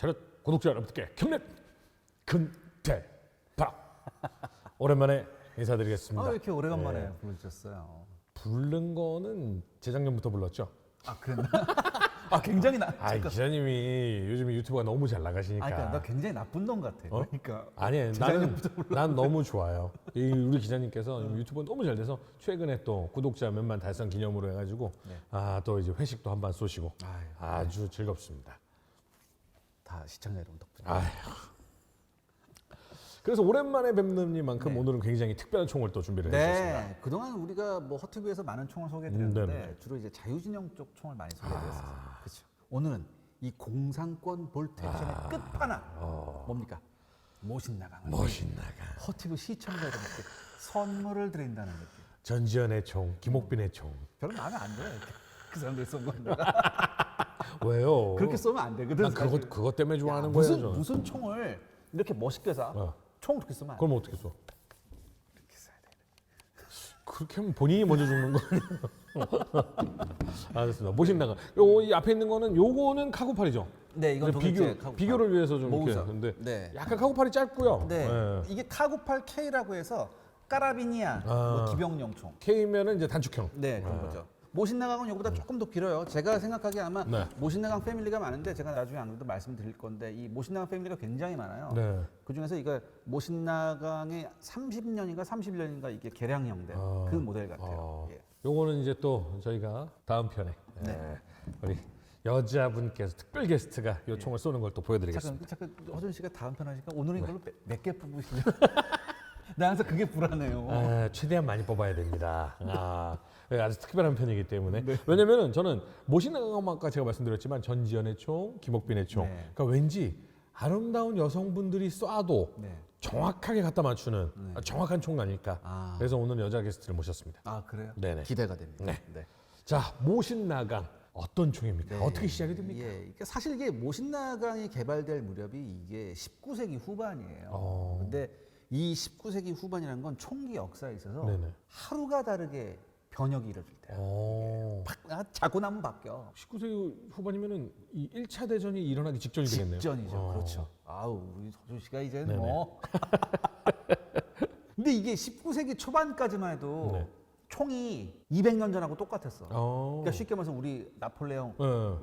차렷 구독자 여러분들께 경례 근대박 오랜만에 인사드리겠습니다. 왜 이렇게 오래간만에 불러주셨어요? 부른 거는 재작년부터 불렀죠. 아 그랬나? 아 굉장히 기자님이 요즘 유튜브가 너무 잘 나가시니까. 그러니까 나 굉장히 나쁜 놈 같아. 그러니까 아니 난 너무 좋아요. 우리 기자님께서 유튜브가 너무 잘 돼서 최근에 또 구독자 몇만 달성 기념으로 해가지고 또 이제 회식도 한 번 쏘시고 아주 즐겁습니다. 다 시청자 여러분 덕분에. 그래서 오랜만에 뵙는 이만큼 오늘은 굉장히 특별한 총을 또 준비를 해주셨습니다. 그동안 우리가 뭐 허튜브에서 많은 총을 소개해드렸는데 주로 이제 자유진영 쪽 총을 많이 소개해드렸어요. 그렇죠. 오늘은 이 공산권 볼트 액션의 끝판왕 뭡니까? 모신나강. 허튜브 시청자 여러분께 선물을 드린다는 느낌. 전지현의 총, 김옥빈의 총. 별로 마음에 안 들어요. 그 사람들 쏜 건데. 왜요? 그렇게 쏘면 안 되거든. 난 그것 때문에 좋아하는 거예요. 무슨 총을 이렇게 멋있게 쏴? 총 그렇게 쏘면 안 돼. 그럼 어떻게 쏴? 이렇게 쏴야 돼. 그렇게 하면 본인이 먼저 죽는 거 아니에요? 알겠습니다. 모신나강. 이 앞에 있는 거는 요거는 카구팔이죠? 네, 이건 비교를 위해서 좀 이렇게 모으사. 근데 약간 카구팔이 짧고요. 네. 이게 카구팔 K라고 해서 까라비니아 뭐 기병용 총. K면은 이제 단축형. 네, 그런 거죠. 모신나강은 이거보다 조금 더 길어요. 제가 생각하기에 아마 모신나강 패밀리가 많은데 제가 나중에 안 그래도 말씀드릴 건데 이 모신나강 패밀리가 굉장히 많아요. 네. 그 중에서 이거 모신나강의 30년인가 31년인가 이게 개량형된 그 모델 같아요. 요거는 이제 또 저희가 다음 편에 우리 여자분께서 특별 게스트가 이 총을 쏘는 걸 또 보여드리겠습니다. 잠깐 허준 씨가 다음 편 하니까 오늘은 이걸로 몇 개 뽑으시죠? 나 항상 그게 불안해요. 최대한 많이 뽑아야 됩니다. 아주 특별한 편이기 때문에. 왜냐면은 저는 모신나강 아까 제가 말씀드렸지만 전지현의 총, 김옥빈의 총. 그러니까 왠지 아름다운 여성분들이 쏴도 정확하게 갖다 맞추는 정확한 총 아닐까. 그래서 오늘 여자 게스트를 모셨습니다. 아 그래요? 네네. 기대가 됩니다. 자, 모신나강 어떤 총입니까? 어떻게 시작이 됩니까? 그러니까 사실 이게 모신나강이 개발될 무렵이 이게 19세기 후반이에요. 근데 이 19세기 후반이라는 건 총기 역사에 있어서 하루가 다르게 변혁이 이루어질 때예요. 자고 나면 바뀌어. 19세기 후반이면은 이 1차 대전이 일어나기 직전이 되겠네요. 직전이죠. 그렇죠. 우리 서준 씨가 이제는 뭐. 근데 이게 19세기 초반까지만 해도 총이 200년 전하고 똑같았어. 그러니까 쉽게 말해서 우리 나폴레옹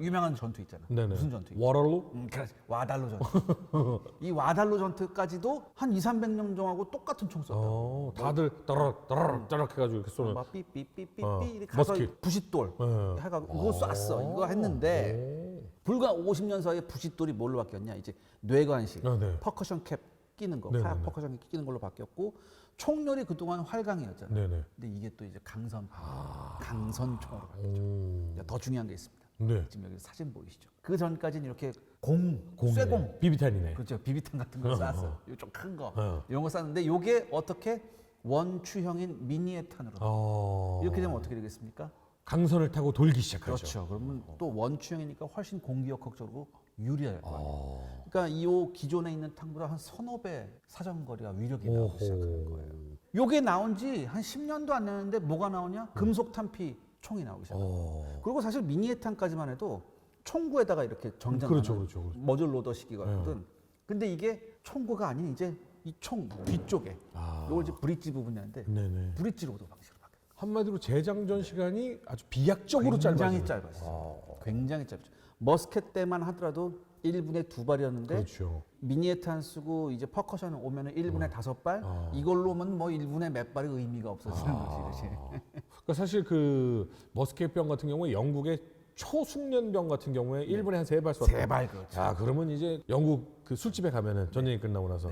유명한 전투 있잖아. 무슨 전투? 와달루? 그렇지. 와달루 전투. 이 와달루 전투까지도 한 200~300년 전하고 똑같은 총 썼다고. 다들 따락 해가지고 이렇게 쏘는. 막 삐삐삐삐삐 이렇게 가서 부싯돌 해가지고 이거 쐈어. 이거 했는데 불과 50년 사이에 부싯돌이 뭘로 바뀌었냐? 이제 뇌관식, 퍼커션 캡 끼는 거, 화약 퍼커션 캡 끼는 걸로 바뀌었고 총열이 그동안 활강이었잖아요. 근데 이게 또 이제 강선총으로 바뀌었죠. 더 중요한 게 있습니다. 지금 여기 사진 보이시죠? 그 전까지는 이렇게 쇠공, 비비탄이네. 그렇죠. 비비탄 같은 거 쐈어요. 좀 큰 거, 이런 거 쐈는데 이게 어떻게 원추형인 미니의 탄으로 이렇게 되면 어떻게 되겠습니까? 강선을 타고 돌기 시작하죠. 그렇죠. 그러면 또 원추형이니까 훨씬 공기역학적으로 유리할 거 아니에요. 그러니까 이 기존에 있는 탄보다 한 서너 배 사정거리와 위력이 나오기 시작하는 거예요. 요게 나온 지 한 10년도 안 됐는데 뭐가 나오냐? 금속 탄피 총이 나오기 시작해요. 그리고 사실 미니의 탄까지만 해도 총구에다가 이렇게 정장하는 머즐 로더 시기거든. 근데 이게 총구가 아닌 이제 이 총 뒤쪽에 요걸 이제 브릿지 부분인데 브릿지 로더 방식으로 바뀌어요. 한마디로 재장전 시간이 아주 비약적으로 굉장히 짧았어요. 굉장히 짧죠. 머스켓 때만 하더라도 1분에 2발이었는데 미니에탄 쓰고 이제 퍼커션 오면은 1분에 5발 이걸로 오면 뭐 1분에 몇 발의 의미가 없어지는 거지. 그러니까 사실 그 머스켓병 같은 경우에 영국의 초숙련병 같은 경우에 1분에 한 3발 쐈다. 3발 그렇죠. 그러면 이제 영국 그 술집에 가면은 전쟁이 끝나고 나서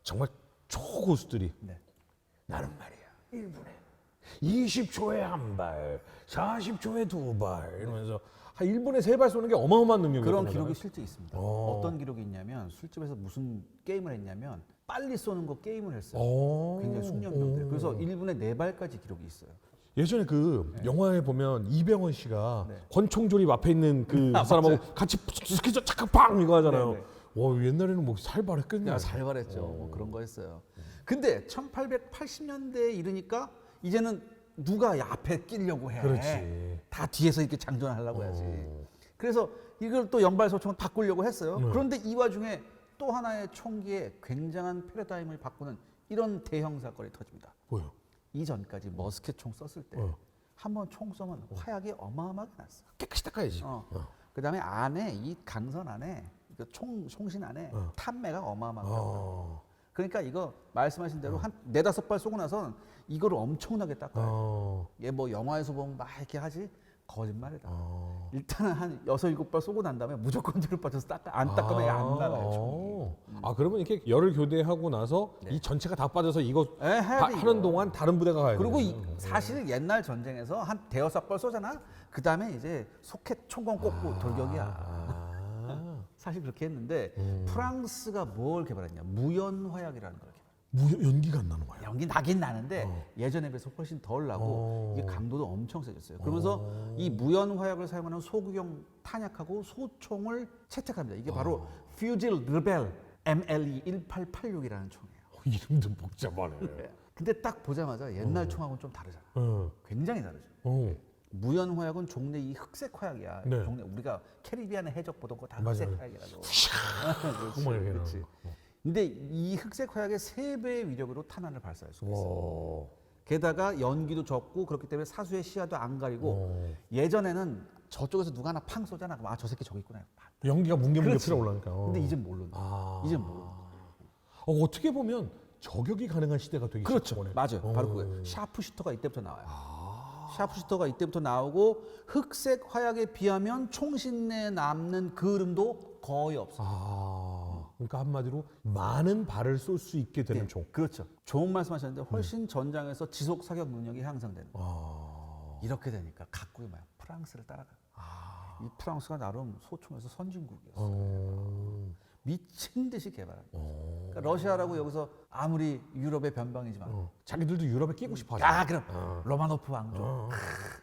정말 초고수들이 나는 말이야 1분에 20초에 한 발, 40초에 2발 이러면서 한 1분에 3발 쏘는 게 어마어마한 능력이에요. 그런 기록이 실제 있습니다. 어떤 기록이 있냐면 술집에서 무슨 게임을 했냐면 빨리 쏘는 거 게임을 했어요. 굉장히 숙련병들. 그래서 1분에 4발까지 기록이 있어요. 예전에 그 영화에 보면 이병헌 씨가 권총조립 앞에 있는 그 사람하고 같이 스케쳐 착각 팡 이거 하잖아요. 와, 옛날에는 뭐 살벌했겠냐. 살벌했죠. 뭐 그런 거 했어요. 근데 1880년대에 이르니까 이제는 누가 앞에 끼려고 해. 그렇지. 다 뒤에서 이렇게 장전하려고 해야지. 그래서 이걸 또 연발 소총을 바꾸려고 했어요. 그런데 이 와중에 또 하나의 총기에 굉장한 패러다임을 바꾸는 이런 대형 사건이 터집니다. 뭐요? 이전까지 머스켓 총 썼을 때 한 번 총 쏘면 화약이 어마어마하게 났어. 깨끗이 닦아야지. 그다음에 안에 이 강선 안에 총신 안에 탄매가 어마어마하고 그러니까 이거 말씀하신 대로 한 4-5발 쏘고 나서는 이거를 엄청나게 닦아요. 얘 뭐 영화에서 보면 막 이렇게 하지 거짓말이다. 일단은 한 6-7발 쏘고 난 다음에 무조건 뒤로 빠져서 안 닦으면 안 나가요. 총이. 그러면 이렇게 열을 교대하고 나서 이 전체가 다 빠져서 이거 하는 동안 다른 부대가 가야 돼. 그리고 사실 옛날 전쟁에서 한 5-6발 쏘잖아. 그 다음에 이제 소켓 총검 꽂고 돌격이야. 사실 그렇게 했는데 프랑스가 뭘 개발했냐? 무연화약이라는 걸 개발. 연기가 안 나는 거야. 연기 나긴 나는데 예전에 비해서 훨씬 덜 나고 이게 강도도 엄청 세졌어요. 그러면서 이 무연화약을 사용하는 소규형 탄약하고 소총을 채택합니다. 이게 바로 퓨질 르벨 MLE 1886이라는 총이에요. 이름도 복잡하네. 근데 딱 보자마자 옛날 총하고는 좀 다르잖아. 굉장히 다르죠. 무연화약은 종래 이 흑색 화약이야. 네. 종래 우리가 캐리비안의 해적 보던 거 다 맞아요. 흑색 화약이라고. 그렇지. 근데 이 흑색 화약의 3배의 위력으로 탄환을 발사할 수가 있어. 게다가 연기도 적고 그렇기 때문에 사수의 시야도 안 가리고 예전에는 저쪽에서 누가 하나 팡 쏘잖아. 그럼 저 새끼 저기 있구나. 연기가 뭉게뭉게 그렇지. 피어 올라니까. 근데 이젠 모른다. 이젠 모른다. 어떻게 보면 저격이 가능한 시대가 되기 그렇죠. 시작하네. 맞아요. 바로 그거예요. 샤프슈터가 이때부터 나와요. 샤프슈터가 이때부터 나오고 흑색 화약에 비하면 총신 내에 남는 그을음도 거의 없어요. 그러니까 한마디로 많은 발을 쏠 수 있게 되는 총. 그렇죠. 좋은 말씀하셨는데 훨씬 전장에서 지속 사격 능력이 향상되는. 이렇게 되니까 각국이 막 프랑스를 따라가. 이 프랑스가 나름 소총에서 선진국이었어요. 미친 듯이 개발한. 그러니까 러시아라고 여기서 아무리 유럽의 변방이지만 자기들도 유럽에 끼고 싶어 하죠. 그럼 로마노프 왕조.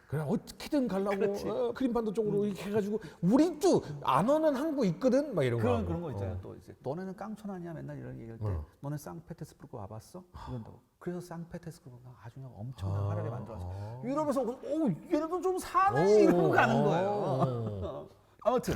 그래 어떻게든 가려고 크림반도 쪽으로 이렇게 해가지고 우리도 안 오는 항구 있거든 막 이런 거. 그런 거 있잖아요. 또 이제 너네는 깡촌 아니야 맨날 이런 얘기할 때 너네 상페테스부르크 와봤어? 이런다고. 그래서 상페테스부르크가 아주 그냥 엄청난 화려하게 만들어서 유럽에서 얘네도 좀 사네 이러고 가는 거예요. 아무튼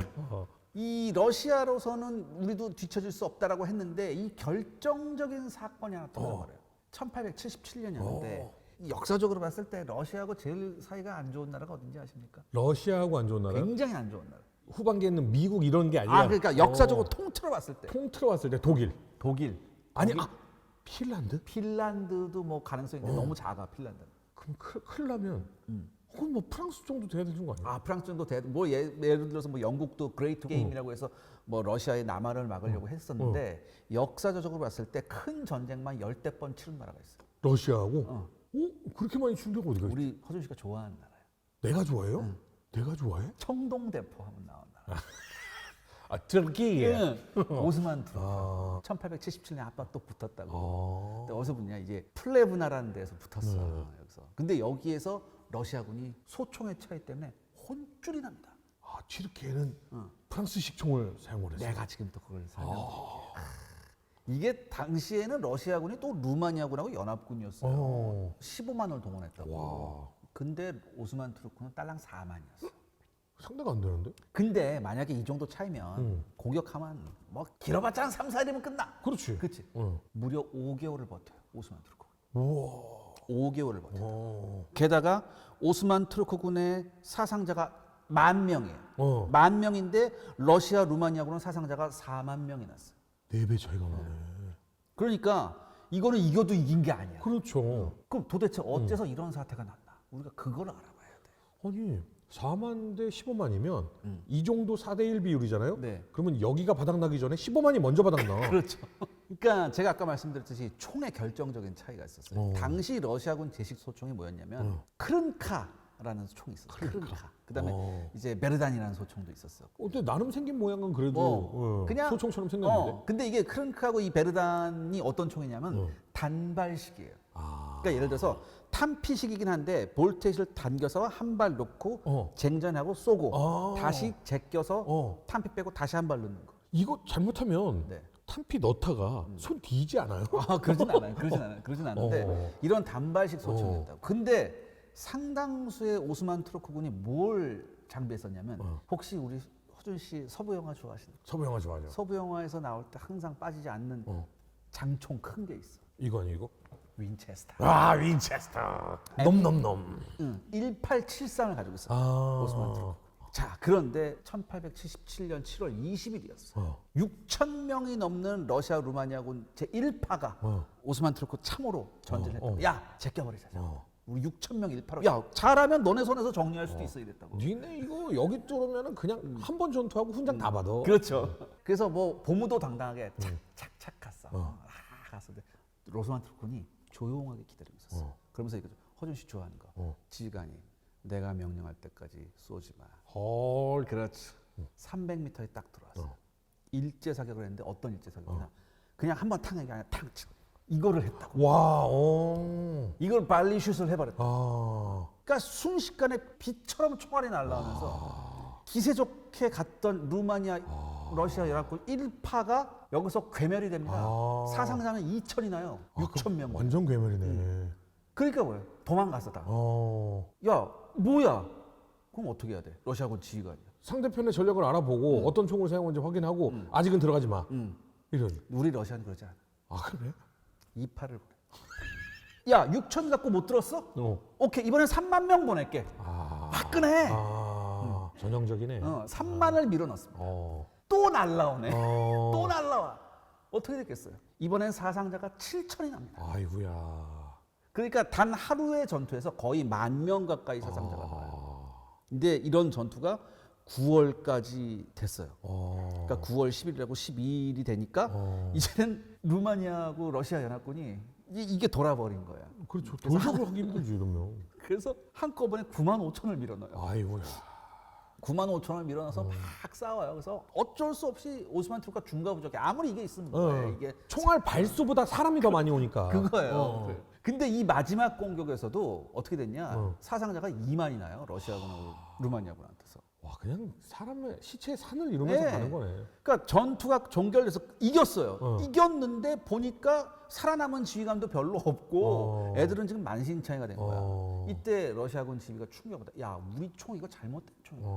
이 러시아로서는 우리도 뒤처질 수 없다라고 했는데 이 결정적인 사건이 하나 터져버려요. 1877년이었는데 역사적으로 봤을 때 러시아하고 제일 사이가 안 좋은 나라가 어딘지 아십니까? 러시아하고 안 좋은 나라? 굉장히 안 좋은 나라. 후반기에는 미국 이런 게 아니라 그러니까 역사적으로 통틀어 봤을 때 통틀어 봤을 때 독일. 핀란드? 핀란드도 뭐 가능성이 있는데 너무 작아 핀란드는. 그럼 큰일 나면 그건 뭐 프랑스 정도 돼야 되는 거 아니야? 프랑스 정도 뭐 예를 들어서 뭐 영국도 그레이트 게임이라고 해서 뭐 러시아의 남하를 막으려고 했었는데 역사적으로 봤을 때 큰 전쟁만 10대 번 치른 나라가 있어. 러시아하고? 그렇게 많이 치는 데가 어디가 있어? 우리 허준 씨가 좋아하는 나라야. 내가 좋아해요? 내가 좋아해? 청동대포 하면 나온 나라. 터키. 오스만 투르크. 1877년에 아빠 또 붙었다고. 근데 어디서 붙냐? 이제 플레브나라는 데서 붙었어. 여기서. 근데 여기에서 러시아군이 소총의 차이 때문에 혼쭐이 난다. 튀르키예는 프랑스식 총을 사용을 했어. 내가 지금 또 그걸 설명드릴게요. 이게 당시에는 러시아군이 또 루마니아군하고 연합군이었어요. 15만을 동원했다고. 근데 오스만 투르크는 딸랑 4만이었어. 상대가 안 되는데? 근데 만약에 이 정도 차이면 공격하면 뭐 길어봤자 한 3-4일이면 끝나. 그렇지. 그렇지. 무려 5개월을 버텨요. 오스만 투르크. 우와. 5개월을 버텨요. 게다가 오스만 투르크군의 사상자가 10,000명이에요. 10,000명인데 러시아 루마니아군은 사상자가 4만 명이 났어요. 4배 차이가 나네. 그러니까 이거는 이겨도 이긴 게 아니야. 그렇죠. 그럼 도대체 어째서 이런 사태가 났나? 우리가 그걸 알아봐야 돼. 아니 4만 대 15만이면 이 정도 4대1 비율이잖아요. 네. 그러면 여기가 바닥나기 전에 15만이 먼저 바닥나. 그렇죠. 그러니까 제가 아까 말씀드렸듯이 총의 결정적인 차이가 있었어요. 당시 러시아군 제식 소총이 뭐였냐면 크른카라는 총이 있었어요. 크른카. 그다음에 이제 베르단이라는 소총도 있었어. 근데 나름 생긴 모양은 그래도 그냥 소총처럼 생겼는데. 근데 이게 크른크하고 이 베르단이 어떤 총이냐면 단발식이에요. 그러니까 예를 들어서 탄피식이긴 한데 볼트헤이를 당겨서 한 발 놓고 쟁전하고 쏘고 다시 제껴서 탄피 빼고 다시 한 발 넣는 거. 이거 잘못하면 탄피 넣다가 손 뒤지 않아요? 그러진 않아요. 그러진 않은데 이런 단발식 소총이었다고. 근데 상당수의 오스만 투르크군이 뭘 장비했었냐면 혹시 우리 허준 씨 서부 영화 좋아하시는? 서부 영화 좋아하죠. 서부 영화에서 나올 때 항상 빠지지 않는 장총 큰 게 있어. 이건 이거? 윈체스터. 아 윈체스터. 넘넘넘. 1873을 가지고 있어. 아. 오스만 트루크. 자, 그런데 1877년 7월 20일이었어. 6천 명이 넘는 러시아 루마니아군 제1파가 오스만 트루크 참호로 전진을 했다고. 야, 제껴버리자. 우리 6천 명 1파로. 야, 잘하면 너네 손에서 정리할 수도 있어 이랬다고. 니네 이거 여기 뚫으면은 그냥 한 번 전투하고 훈장 다 받아. 그렇죠. 그래서 뭐 보무도 당당하게 착착착 갔어. 갔어. 근데 오스만 트루크군이 조용하게 기다리고 있었어. 그러면서 이거 허준 씨 좋아하는 거. 지휘관이 내가 명령할 때까지 쏘지 마. 헐. 그렇지. 300m에 딱 들어왔어. 일제 사격을 했는데 어떤 일제 사격이냐? 그냥 한번 탕이 아니라 탕 치고 이거를 했다고. 와. 이걸 발리슛을 해버렸다. 아. 그러니까 순식간에 비처럼 총알이 날라오면서 기세 좋게 갔던 루마니아, 러시아 연합군 1파가 여기서 괴멸이 됩니다. 사상자는 2천이나요. 6천 명. 완전 괴물이네. 그러니까 뭐예요? 도망갔어 다. 야, 뭐야? 그럼 어떻게 해야 돼? 러시아군 지휘관이야. 상대편의 전력을 알아보고 어떤 총을 사용하는지 확인하고 아직은 들어가지 마. 이런. 우리 러시아는 그러지 않아. 아 그래? 2파를 보내. 야, 6천 갖고 못 들었어? 오케이, 이번엔 3만 명 보낼게. 화끈해. 전형적이네. 3만을 밀어넣습니다. 또 날라오네. 또 날라와. 어떻게 됐겠어요? 이번엔 사상자가 7천이 납니다. 아이고야. 그러니까 단 하루의 전투에서 거의 10,000명 가까이 사상자가 나와요. 근데 이런 전투가 9월까지 됐어요. 그러니까 9월 10일이라고 12일이 되니까 이제는 루마니아하고 러시아 연합군이 이게 돌아버린 거야. 그렇죠. 도적을 하기 힘들지 이러면. 그래서 한꺼번에 95,000을 밀어넣어요. 아이고야. 95,000을 밀어넣어서 막 싸워요. 그래서 어쩔 수 없이 오스만 트루크가 중과부적해. 아무리 이게 있으면 뭐해. 이게 총알 발수보다 사람이 더 많이 오니까. 그거예요. 근데 이 마지막 공격에서도 어떻게 됐냐? 사상자가 2만이 나요. 러시아군하고 루마니아군한테서. 와 그냥 사람의 시체 산을 이루면서 네. 가는 거네. 그러니까 전투가 종결돼서 이겼어요. 이겼는데 보니까 살아남은 지휘관도 별로 없고 애들은 지금 만신창이가 된 거야. 이때 러시아군 지휘가 충격을 받아. 야, 우리 총 이거 잘못된 총이야.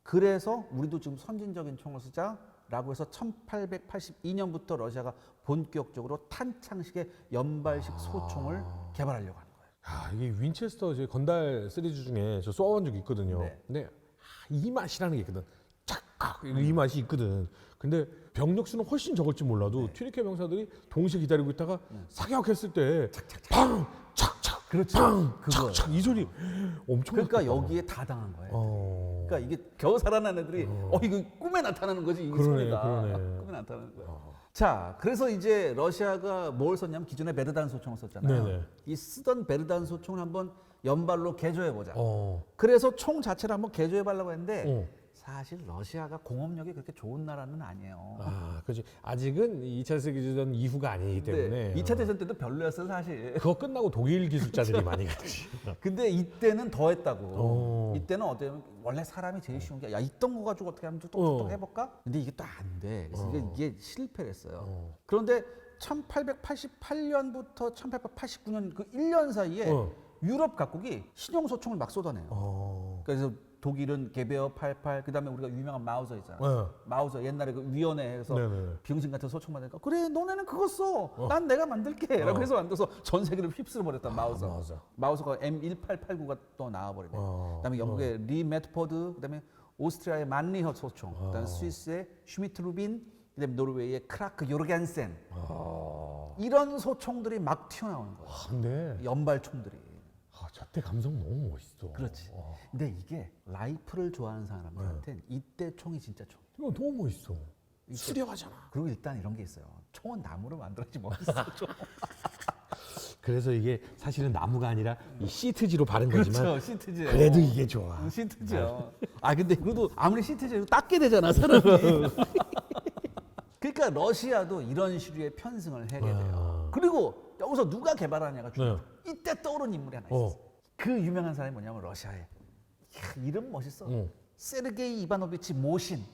그래서 우리도 지금 선진적인 총을 쓰자라고 해서 1882년부터 러시아가 본격적으로 탄창식의 연발식 소총을 개발하려고 하는 거예요. 아 이게 윈체스터 제 건달 시리즈 중에 저 쏘아본 적이 있거든요. 네. 근데 이 맛이라는 게 있거든. 착각 이 맛이 있거든. 근데 병력 수는 훨씬 적을지 몰라도 튀르키예 병사들이 동시에 기다리고 있다가 사격했을 때 팡! 착착! 그렇죠. 팡! 그거예요. 착착! 이 소리 엄청 그러니까 났겠다. 여기에 다 당한 거예요. 그러니까 이게 겨우 살아난 애들이 이거 꿈에 나타나는 거지 이 그러네, 소리가. 그러네. 꿈에 나타나는 거야. 자, 그래서 이제 러시아가 뭘 썼냐면 기존에 베르단 소총을 썼잖아요. 네네. 이 쓰던 베르단 소총을 한번 연발로 개조해 보자. 어. 그래서 총 자체를 한번 개조해 보려고 했는데 사실 러시아가 공업력이 그렇게 좋은 나라는 아니에요. 아, 그렇지. 아직은 2차 세계대전 이후가 아니기 때문에. 2차 대전 때도 별로였어요, 사실. 그거 끝나고 독일 기술자들이 많이 갔지. 근데 이때는 더 했다고. 이때는 어때요? 원래 사람이 제일 쉬운 게 야, 있던 거 가지고 어떻게 하면 똑똑 해볼까? 근데 이게 또 안 돼. 그래서 이게 실패를 했어요. 그런데 1888년부터 1889년 그 1년 사이에 유럽 각국이 신형소총을 막 쏟아내요. 그래서 독일은 게베어 88, 그다음에 우리가 유명한 마우저 있잖아. 마우저 옛날에 그 위원회에서 병신 같은 소총 만드니까 그래 너네는 그거 써. 난 내가 만들게라고 해서 만들어서 전 세계를 휩쓸어 버렸던 마우저. 마우저가 M1889가 또 나와버리네. 그다음에 영국의 리 매트포드, 그다음에 오스트리아의 만리허 소총, 그다음에 스위스의 슈미트 루빈, 그다음에 노르웨이의 크라크 요르겐센. 이런 소총들이 막 튀어나오는 거야. 근데 연발총들이. 저때 감성 너무 멋있어. 그렇지. 근데 이게 라이플을 좋아하는 사람들한테는 이때 총이 진짜 총. 이거 너무 멋있어. 수려하잖아. 그리고 일단 이런 게 있어요. 총은 나무로 만들었지 멋있어. 총. 그래서 이게 사실은 나무가 아니라 이 시트지로 바른 거지만 그렇죠. 시트지. 그래도 이게 좋아. 시트지요. 아 근데 그래도 아무리 시트지도 닦게 되잖아 사람이. 그러니까 러시아도 이런 시류의 편승을 하게 돼요. 그리고 여기서 누가 개발하냐가 중요해. 이때 떠오른 인물이 하나 있었어. 그 유명한 사람이 뭐냐면 러시아에. 이야, 이름 멋있어. 세르게이 이바노비치 모신.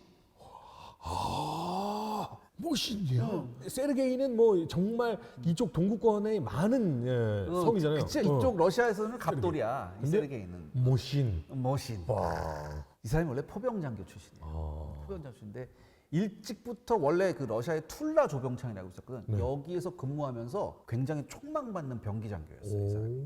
모신이요. 세르게이는 뭐 정말 이쪽 동구권의 많은 섬이잖아요. 그치 이쪽 러시아에서는 갑돌이야. 이 세르게이는. 모신. 모신. 와. 이 사람이 원래 포병 장교 출신이에요. 포병 장교 출신인데 일찍부터 원래 그 러시아의 툴라 조병창이라고 있었거든. 여기에서 근무하면서 굉장히 촉망받는 병기 장교였어요. 이 사람이.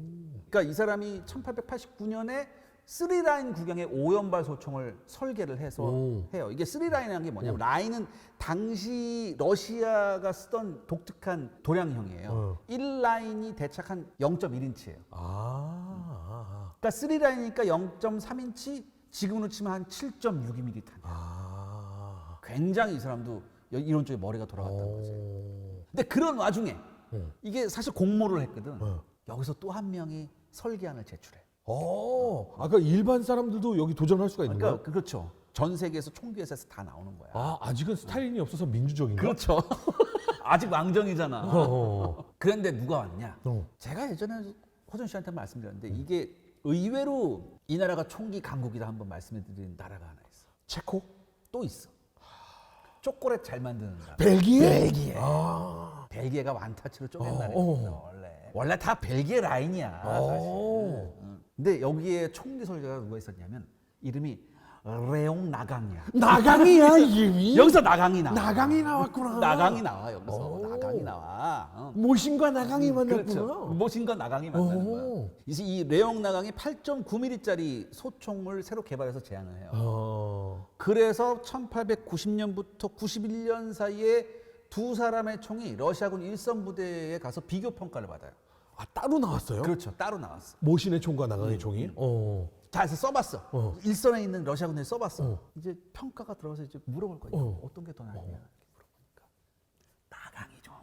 그러니까 이 사람이 1889년에 3라인 구경의 오연발 소총을 설계를 해서 해요. 이게 3라인이라는 게 뭐냐면 라인은 당시 러시아가 쓰던 독특한 도량형이에요. 1라인이 대략 한 0.1인치예요. 그러니까 3라인이니까 0.3인치, 지금으로 치면 한 7.62mm 탄이에요. 굉장히 이 사람도 이런 쪽에 머리가 돌아갔다는 거지. 근데 그런 와중에 이게 사실 공모를 했거든. 여기서 또 한 명이 설계안을 제출해. 아까 일반 사람들도 여기 도전할 수가 있는 그러니까 거야? 그렇죠. 전 세계에서 총기회사에서 다 나오는 거야. 아직은 스타일이 없어서 민주적인가? 그렇죠. 아직 왕정이잖아. 그런데 누가 왔냐? 제가 예전에 허준 씨한테 말씀드렸는데 이게 의외로 이 나라가 총기 강국이다 한번 말씀드린 나라가 하나 있어. 체코? 또 있어. 초콜릿 잘 만드는 나라. 벨기에? 벨기에가 완타치로 쪼갠 나라거든요. 원래 다 벨기에 라인이야 사실. 근데 여기에 총기 설계가 누가 있었냐면 이름이 레옹 나강이야. 나강이야 이름이? 여기서 나강이 나와. 나강이 나왔구나. 나강이 나와 여기서. 나강이 나와. 모신과 나강이 만났구나. 그렇죠. 모신과 나강이 만나는 거야. 이제 이 레옹 나강이 8.9mm짜리 소총을 새로 개발해서 제안을 해요. 그래서 1890년부터 91년 사이에 두 사람의 총이 러시아군 일선 부대에 가서 비교 평가를 받아요. 따로 나왔어요? 그렇죠. 따로 나왔어. 모신의 총과 나강의 총이? 자, 그래서 써봤어. 일선에 있는 러시아군들이 써봤어. 이제 평가가 들어가서 이제 물어볼 거야. 어떤 게 더 낫냐? 이렇게 물어보니까 나강이 좋아.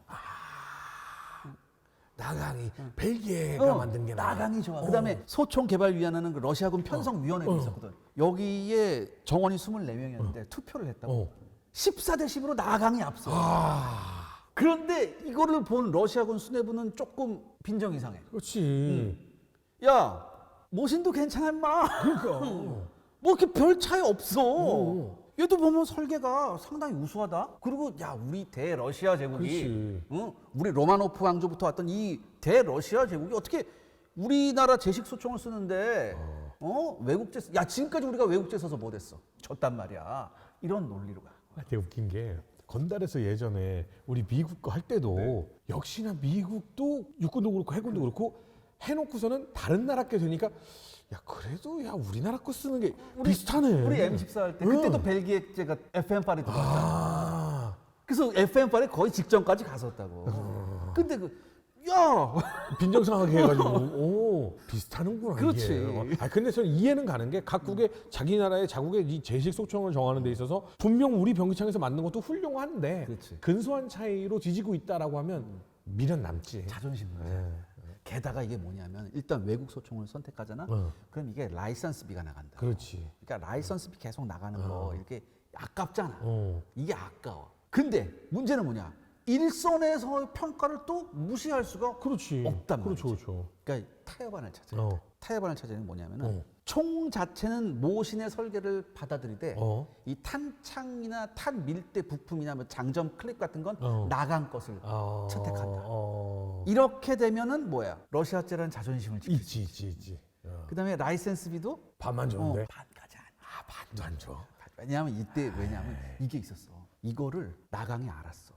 나강이 벨기에가 만든 게 나강이 좋아. 그다음에 소총 개발 위원회는 그 러시아군 편성 위원회가 있었거든. 여기에 정원이 24명이었는데 투표를 했다고. 14대 10으로 나강이 앞서. 그런데 이거를 본 러시아군 수뇌부는 조금 빈정이상해. 그렇지. 야, 모신도 괜찮아 임마. 그러니까. 뭐 이렇게 별 차이 없어. 얘도 보면 설계가 상당히 우수하다. 그리고 야, 우리 대러시아 제국이 우리 로마노프 왕조부터 왔던 이 대러시아 제국이 어떻게 우리나라 제식 소총을 쓰는데 외국제 야, 지금까지 우리가 외국제 써서 뭐 됐어? 졌단 말이야. 이런 논리로 가. 되게 웃긴 게 건달에서 예전에 우리 미국 거 할 때도 역시나 미국도 육군도 그렇고 해군도 그렇고 해놓고서는 다른 나라 게 되니까 야 그래도 야 우리나라 거 쓰는 게 비슷하네. 우리 M14 할 때 그때도 벨기에제가 FM8이 들어왔잖아. 그래서 FM8이 거의 직전까지 갔었다고. 근데 야 빈정상하게 해가지고 비슷하는구나. 그렇지. 이게. 근데 저는 이해는 가는 게 각국의 자기 나라의 자국의 이 제식 소총을 정하는 데 있어서 분명 우리 병기창에서 맞는 것도 훌륭한데 그렇지. 근소한 차이로 뒤지고 있다라고 하면 미련 남지. 자존심 문제. 게다가 이게 뭐냐면 일단 외국 소총을 선택하잖아. 그럼 이게 라이선스비가 나간다. 그렇지. 그러니까 라이선스비 계속 나가는 거 이렇게 아깝잖아. 어. 이게 아까워. 근데 문제는 뭐냐? 일선에서 평가를 또 무시할 수가 그렇지. 없단 말이지. 그렇죠. 그러니까 타협안을 찾아야 돼. 타협안을 찾아야 되는 뭐냐면은 어. 총 자체는 모신의 설계를 받아들이되 어. 이 탄창이나 탄 밀대 부품이나 뭐 장점 클립 같은 건 나간 것을 채택한다. 이렇게 되면은 뭐야? 러시아제라는 자존심을 지킬 수 있지. 그다음에 라이센스비도 반만 줬는데 반까지 안 줘. 반도 안 줘. 왜냐하면 이때 이게 있었어. 이거를 나강이 알았어.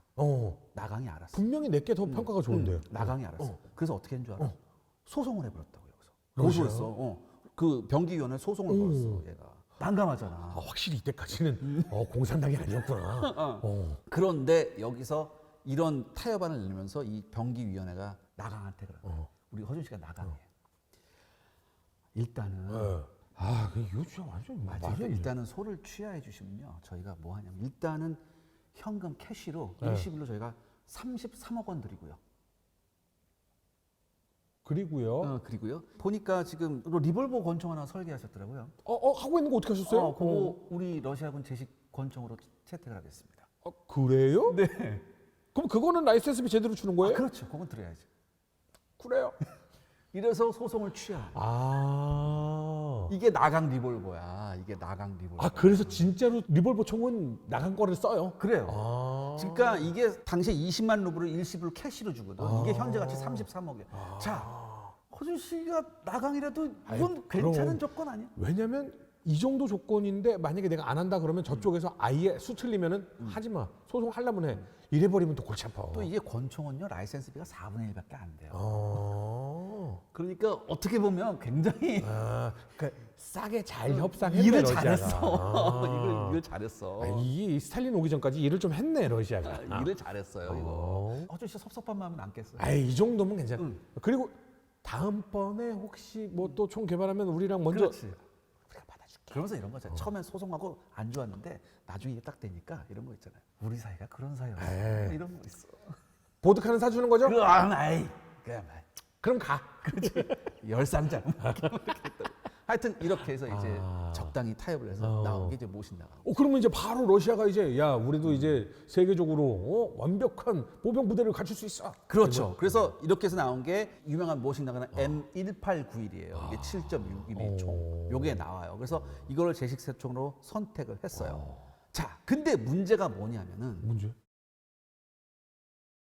나강이 알았어. 분명히 내게 더 평가가 좋은데. 나강이 알았어. 그래서 어떻게 했는 줄 알아? 소송을 해버렸다고 여기서. 러시아요? 고소했어. 그 병기위원회 소송을 걸었어. 얘가. 난감하잖아. 확실히 이때까지는 공산당이 아니었구나. 그런데 여기서 이런 타협안을 내면서 이 병기위원회가 나강한테 그래. 우리 허준 씨가 나강해. 일단은 이거 진짜 완전 맞아요. 일단은 소를 취하해 주시면요. 저희가 뭐 하냐면 일단은 현금 캐시로 일시불로 저희가 33억 원 드리고요. 그리고요. 그리고요. 보니까 지금 리볼버 권총 하나 설계하셨더라고요. 하고 있는 거 어떻게 하셨어요? 그거 우리 러시아군 제식 권총으로 채택을 하겠습니다. 그래요? 네. 그럼 그거는 라이센스비 제대로 주는 거예요? 그렇죠. 그건 드려야죠. 그래요. 이래서 소송을 취하. 이게 나강 리볼버야. 이게 나강 리볼버. 그래서 진짜로 리볼버 총은 나간 거를 써요? 그래요. 그러니까 이게 당시에 20만 루블을 일시불로 캐시로 주거든. 이게 현재 가치 33억이야. 자, 허준 씨가 나강이라도 이건 괜찮은 조건 아니야? 왜냐면 이 정도 조건인데 만약에 내가 안 한다 그러면 저쪽에서 아예 수틀리면은 하지 마. 소송하려면 해. 이래 버리면 또 골치 아파. 또 이게 권총은요 라이센스비가 4분의 1밖에 안 돼요. 그러니까 어. 어떻게 보면 굉장히 그러니까 싸게 잘 협상했네 일을 러시아가. 잘했어. 이걸 잘했어. 이 스탈린 오기 전까지 일을 좀 했네 러시아가. 일을 잘했어요 이거. 어쩌시 섭섭한 마음은 않겠어요. 이 정도면 괜찮아. 그리고 다음번에 혹시 뭐 또 총 개발하면 우리랑 먼저 그렇지. 우리가 받아줄게. 그러면서 이런 거잖아요. 처음엔 소송하고 안 좋았는데 나중에 이게 딱 되니까 이런 거 있잖아요. 우리 사이가 그런 사이였어. 에이. 이런 거 있어. 보드카는 사주는 거죠? 아이, 그냥 그럼 가. 열상장. 하여튼 이렇게 해서 이제 적당히 타협을 해서 어. 나온 게 이제 모신나가. 그러면 이제 바로 러시아가 이제 야 우리도 이제 세계적으로 완벽한 보병 부대를 갖출 수 있어. 그렇죠. 그래서 이렇게 해서 나온 게 유명한 모신나가는 M1891이에요. 이게 7.6mm 총. 요게 나와요. 그래서 이거를 제식세총으로 선택을 했어요. 자, 근데 문제가 뭐냐면은 문제?